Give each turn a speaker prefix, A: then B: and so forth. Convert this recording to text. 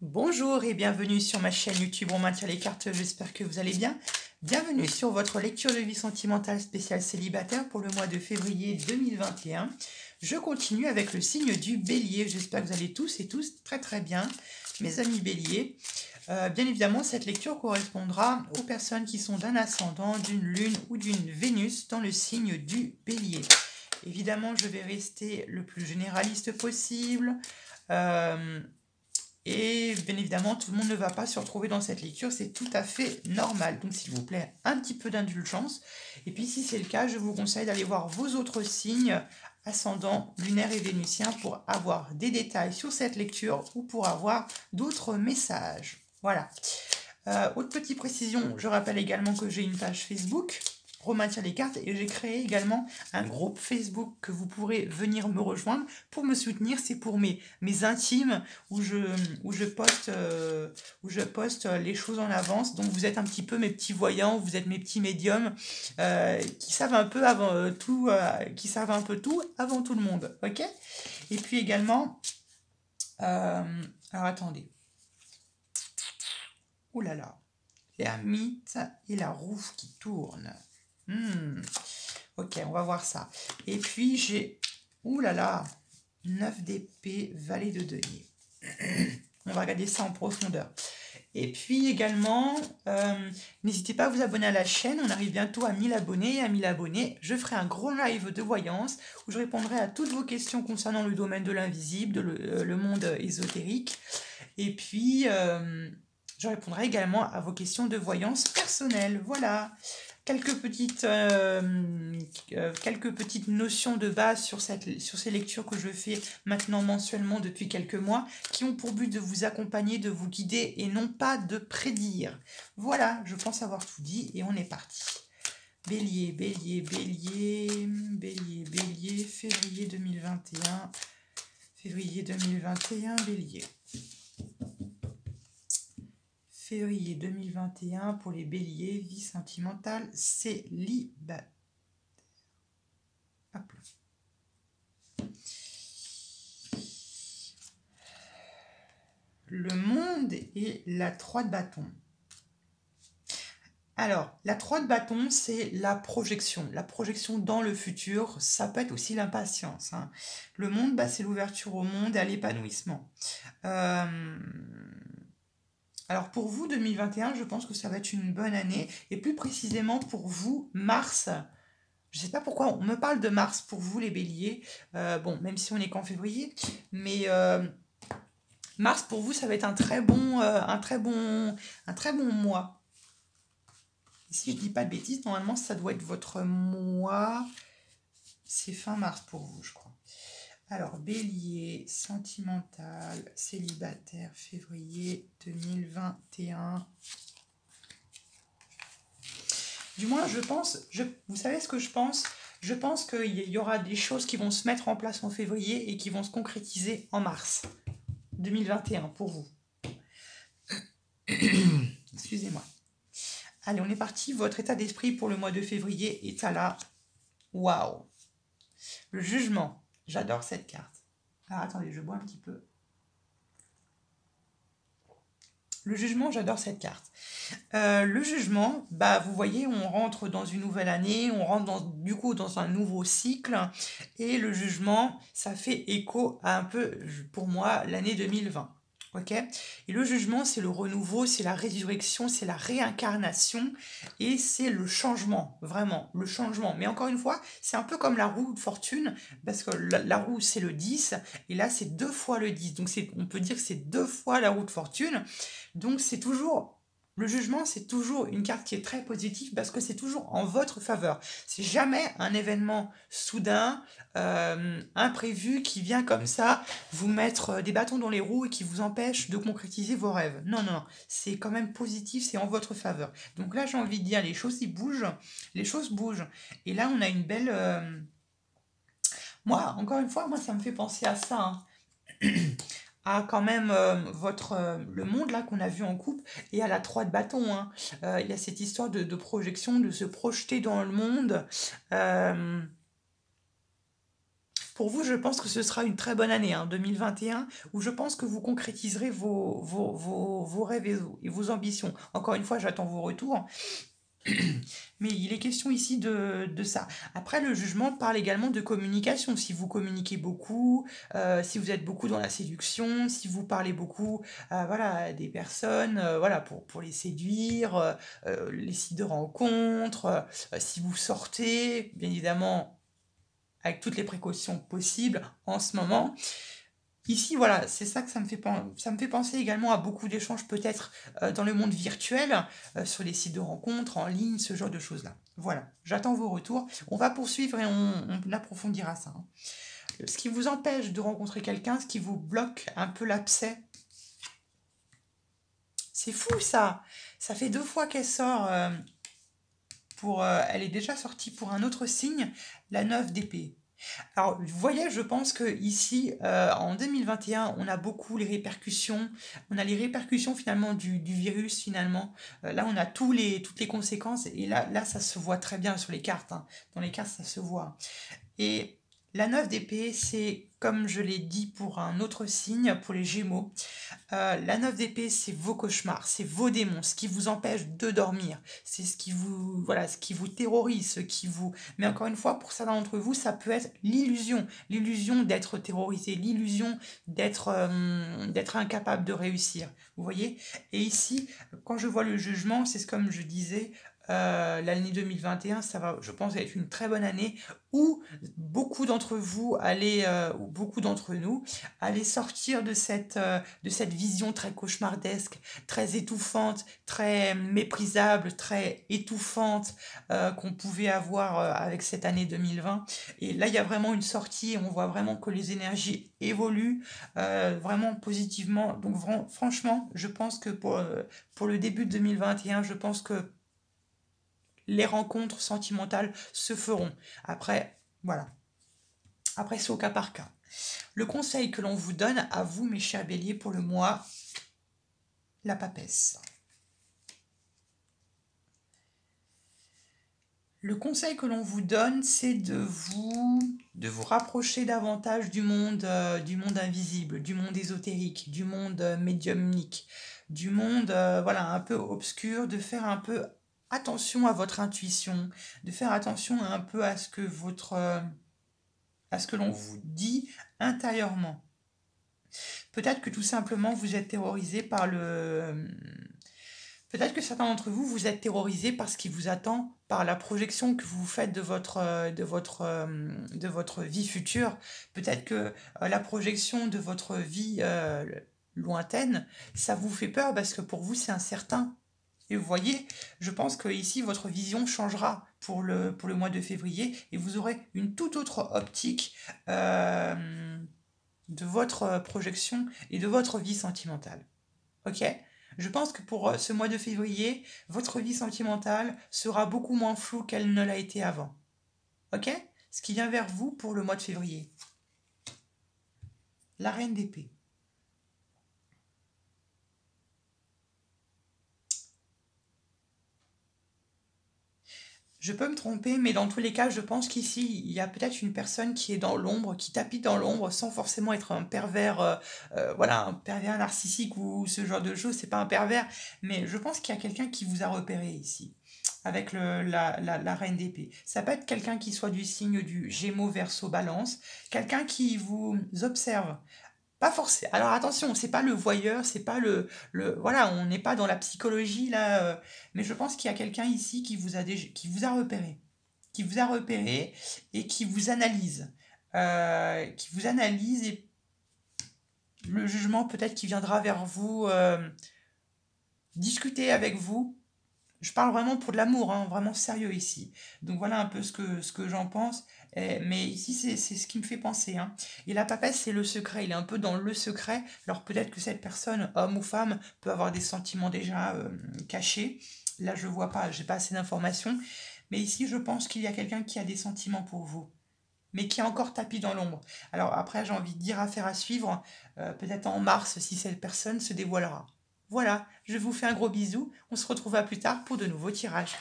A: Bonjour et bienvenue sur ma chaîne YouTube On maintient les cartes, j'espère que vous allez bien. Bienvenue sur votre lecture de vie sentimentale spéciale célibataire pour le mois de février 2021. Je continue avec le signe du bélier, j'espère que vous allez tous et tous très bien, mes amis béliers. Bien évidemment, cette lecture correspondra aux personnes qui sont d'un ascendant, d'une lune ou d'une Vénus dans le signe du bélier. Évidemment, je vais rester le plus généraliste possible. Et bien évidemment, tout le monde ne va pas se retrouver dans cette lecture, c'est tout à fait normal. Donc s'il vous plaît, un petit peu d'indulgence. Et puis si c'est le cas, je vous conseille d'aller voir vos autres signes, ascendants, lunaires et vénusiens, pour avoir des détails sur cette lecture ou pour avoir d'autres messages. Voilà. Autre petite précision, je rappelle également que j'ai une page Facebook, On maintient les cartes, et j'ai créé également un groupe Facebook que vous pourrez venir me rejoindre pour me soutenir. C'est pour mes intimes où je poste les choses en avance. Donc vous êtes un petit peu mes petits voyants, vous êtes mes petits médiums qui savent un peu tout avant tout le monde. Ok. Et puis également, alors attendez. Ouh là là, l'ermite et la roue qui tourne. Ok, on va voir ça. Et puis j'ai, ouh là là, 9 d'épée, valet de denier. On va regarder ça en profondeur. Et puis également, n'hésitez pas à vous abonner à la chaîne. On arrive bientôt à 1000 abonnés. À 1000 abonnés, je ferai un gros live de voyance où je répondrai à toutes vos questions concernant le domaine de l'invisible, le monde ésotérique. Et puis, je répondrai également à vos questions de voyance personnelle. Voilà. Quelques petites notions de base sur ces lectures que je fais maintenant mensuellement depuis quelques mois, qui ont pour but de vous accompagner, de vous guider et non pas de prédire. Voilà, je pense avoir tout dit et on est parti. Bélier, bélier, bélier, bélier, bélier, février 2021, février 2021, bélier. Février 2021 pour les béliers, vie sentimentale, célibataire. Hop là. Le monde et la 3 de bâton. Alors, la 3 de bâton, c'est la projection dans le futur. Ça peut être aussi l'impatience. Hein. Le monde, c'est l'ouverture au monde et à l'épanouissement. Alors pour vous, 2021, je pense que ça va être une bonne année. Et plus précisément pour vous, Mars. Je ne sais pas pourquoi on me parle de Mars pour vous, les béliers. Bon, même si on n'est qu'en février. Mais Mars, pour vous, ça va être un très bon mois. Et si je ne dis pas de bêtises, normalement, ça doit être votre mois. C'est fin mars pour vous, je crois. Alors, bélier, sentimental, célibataire, février 2021. Du moins, je pense, vous savez ce que je pense? Je pense qu'il y aura des choses qui vont se mettre en place en février et qui vont se concrétiser en mars 2021 pour vous. Excusez-moi. Allez, on est parti. Votre état d'esprit pour le mois de février est à la... Waouh! Le jugement. J'adore cette carte. Alors, attendez, je bois un petit peu. Le jugement, j'adore cette carte. Le jugement, vous voyez, on rentre dans une nouvelle année, on rentre du coup dans un nouveau cycle. Et le jugement, ça fait écho à un peu, pour moi, l'année 2020. Ok. Et le jugement, c'est le renouveau, c'est la résurrection, c'est la réincarnation et c'est le changement, vraiment, le changement. Mais encore une fois, c'est un peu comme la roue de fortune, parce que la roue, c'est le 10, et là, c'est 2 fois le 10. Donc, on peut dire que c'est 2 fois la roue de fortune. Donc, c'est toujours... Le jugement, c'est toujours une carte qui est très positive parce que c'est toujours en votre faveur. C'est jamais un événement soudain, imprévu, qui vient comme ça vous mettre des bâtons dans les roues et qui vous empêche de concrétiser vos rêves. Non, non, non. C'est quand même positif, c'est en votre faveur. Donc là, j'ai envie de dire, les choses, ils bougent. Les choses bougent. Et là, on a une belle... Moi, encore une fois, ça me fait penser à ça. Hein. À quand même le monde là qu'on a vu en couple et à la 3 de bâton. Hein. Y a cette histoire de projection, de se projeter dans le monde. Pour vous, je pense que ce sera une très bonne année, hein, 2021, où je pense que vous concrétiserez vos rêves et vos ambitions. Encore une fois, j'attends vos retours. Mais il est question ici de ça. Après, le jugement parle également de communication. Si vous communiquez beaucoup, si vous êtes beaucoup dans la séduction, si vous parlez beaucoup voilà, à des personnes voilà, pour les séduire, les sites de rencontres, si vous sortez, bien évidemment, avec toutes les précautions possibles en ce moment. Ici, voilà, c'est ça que ça me fait penser également à beaucoup d'échanges peut-être dans le monde virtuel, sur les sites de rencontres, en ligne, ce genre de choses-là. Voilà, j'attends vos retours. On va poursuivre et on approfondira ça, hein. Ce qui vous empêche de rencontrer quelqu'un, ce qui vous bloque un peu l'abcès, c'est fou ça. Ça fait 2 fois qu'elle sort elle est déjà sortie pour un autre signe, la 9 d'épée. Alors, vous voyez, je pense que ici, en 2021, on a beaucoup les répercussions. On a les répercussions finalement du virus finalement. Là, on a toutes les conséquences. Et là, ça se voit très bien sur les cartes, hein. Dans les cartes, ça se voit. Et la 9 d'épée, c'est, comme je l'ai dit pour un autre signe, pour les Gémeaux, la 9 d'épée, c'est vos cauchemars, c'est vos démons, ce qui vous empêche de dormir, c'est ce qui vous, voilà, ce qui vous terrorise, ce qui vous... Mais encore une fois, pour certains d'entre vous, ça peut être l'illusion d'être terrorisé, l'illusion d'être incapable de réussir, vous voyez. Et ici, quand je vois le jugement, c'est comme je disais, l'année 2021, ça va, je pense, être une très bonne année où beaucoup d'entre vous ou beaucoup d'entre nous, allez sortir de cette vision très cauchemardesque, très étouffante, très méprisable, très étouffante qu'on pouvait avoir avec cette année 2020. Et là, il y a vraiment une sortie et on voit vraiment que les énergies évoluent vraiment positivement. Donc franchement, je pense que pour le début de 2021, je pense que les rencontres sentimentales se feront. Après, voilà. Après, c'est au cas par cas. Le conseil que l'on vous donne, à vous, mes chers béliers, pour le mois, la papesse. Le conseil que l'on vous donne, c'est de vous rapprocher davantage du monde invisible, du monde ésotérique, du monde médiumnique, du monde voilà, un peu obscur, de faire un peu attention à votre intuition, de faire attention un peu à ce que à ce que l'on vous dit intérieurement. Peut-être que tout simplement vous êtes terrorisé par Peut-être que certains d'entre vous, vous êtes terrorisés par ce qui vous attend, par la projection que vous faites de votre vie future. Peut-être que la projection de votre vie lointaine, ça vous fait peur parce que pour vous, c'est incertain. Et vous voyez, je pense que ici votre vision changera pour le mois de février et vous aurez une toute autre optique de votre projection et de votre vie sentimentale. Ok? Je pense que pour ce mois de février, votre vie sentimentale sera beaucoup moins floue qu'elle ne l'a été avant. Ok? Ce qui vient vers vous pour le mois de février. La reine d'épée. Je peux me tromper, mais dans tous les cas, je pense qu'ici, il y a peut-être une personne qui est dans l'ombre, qui tapit dans l'ombre sans forcément être un pervers, voilà, un pervers narcissique ou ce genre de choses. C'est pas un pervers, mais je pense qu'il y a quelqu'un qui vous a repéré ici, avec la reine d'épée. Ça peut être quelqu'un qui soit du signe du Gémeaux, Verseau, Balance, quelqu'un qui vous observe. Pas forcément. Alors attention, c'est pas le voyeur, c'est pas voilà, on n'est pas dans la psychologie là, mais je pense qu'il y a quelqu'un ici qui vous a repéré, et qui vous analyse et le jugement peut-être qui viendra vers vous, discuter avec vous. Je parle vraiment pour de l'amour, hein, vraiment sérieux ici. Donc voilà un peu ce que j'en pense. Mais ici, c'est ce qui me fait penser, hein. Et la papesse, c'est le secret. Il est un peu dans le secret. Alors peut-être que cette personne, homme ou femme, peut avoir des sentiments déjà cachés. Là, je vois pas, j'ai pas assez d'informations. Mais ici, je pense qu'il y a quelqu'un qui a des sentiments pour vous, mais qui est encore tapis dans l'ombre. Alors après, j'ai envie de dire affaire à suivre. Peut-être en mars, si cette personne se dévoilera. Voilà, je vous fais un gros bisou. On se retrouve à plus tard pour de nouveaux tirages.